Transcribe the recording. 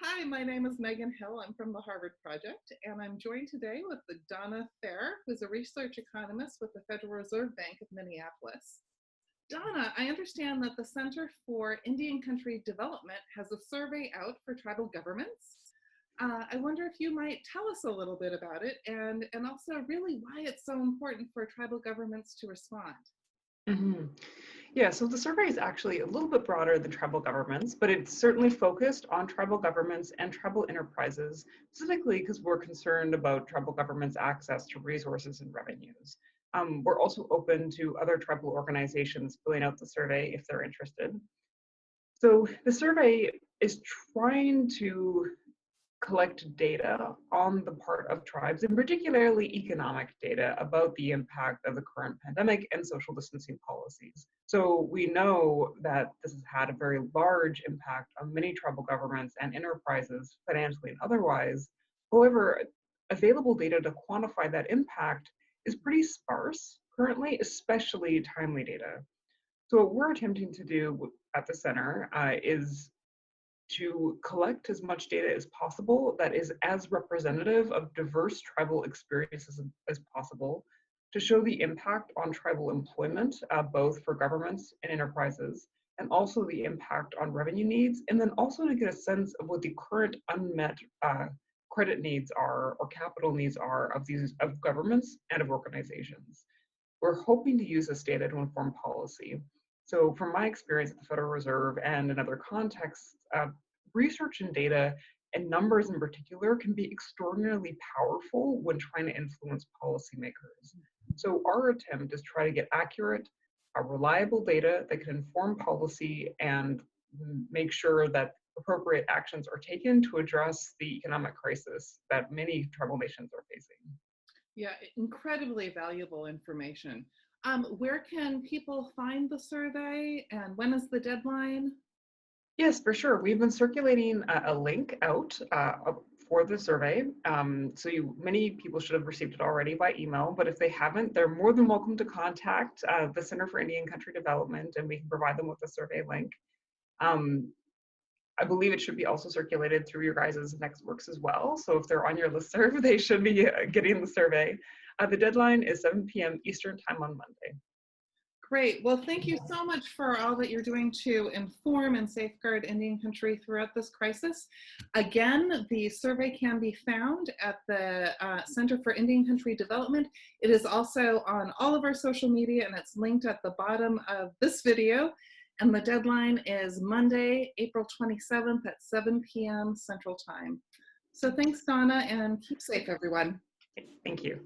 Hi, my name is Megan Hill. I'm from the Harvard Project, and I'm joined today with Donna Thayer, who's a research economist with the Federal Reserve Bank of Minneapolis. Donna, I understand that the Center for Indian Country Development has a survey out for tribal governments. I wonder if you might tell us a little bit about it and also really why it's so important for tribal governments to respond. hmm Yeah, so the survey is actually a little bit broader than tribal governments, but it's certainly focused on tribal governments and tribal enterprises, specifically because we're concerned about tribal governments' access to resources and revenues. We're also open to other tribal organizations filling out the survey if they're interested. So the survey is trying to collect data on the part of tribes, and particularly economic data about the impact of the current pandemic and social distancing policies. So we know that this has had a very large impact on many tribal governments and enterprises, financially and otherwise. However, available data to quantify that impact is pretty sparse currently, especially timely data. So what we're attempting to do at the center is to collect as much data as possible that is as representative of diverse tribal experiences as possible to show the impact on tribal employment, both for governments and enterprises, and also the impact on revenue needs, and then also to get a sense of what the current unmet credit needs are or capital needs are of governments and of organizations. We're hoping to use this data to inform policy. So from my experience at the Federal Reserve and in other contexts, research and data and numbers in particular can be extraordinarily powerful when trying to influence policymakers. So our attempt is try to get accurate, reliable data that can inform policy and make sure that appropriate actions are taken to address the economic crisis that many tribal nations are facing. Yeah, incredibly valuable information. Where can people find the survey and when is the deadline? Yes, for sure. We've been circulating a link out for the survey. Many people should have received it already by email, but if they haven't, they're more than welcome to contact the Center for Indian Country Development, and we can provide them with the survey link. Um, I believe it should be also circulated through your guys' Nextworks as well. So if they're on your listserv, they should be getting the survey. The deadline is 7 p.m. Eastern Time on Monday. Great. Well, thank you so much for all that you're doing to inform and safeguard Indian country throughout this crisis. Again, the survey can be found at the Center for Indian Country Development. It is also on all of our social media and it's linked at the bottom of this video. And the deadline is Monday, April 27th at 7 p.m. Central Time. So thanks, Donna, and keep safe, everyone. Thank you.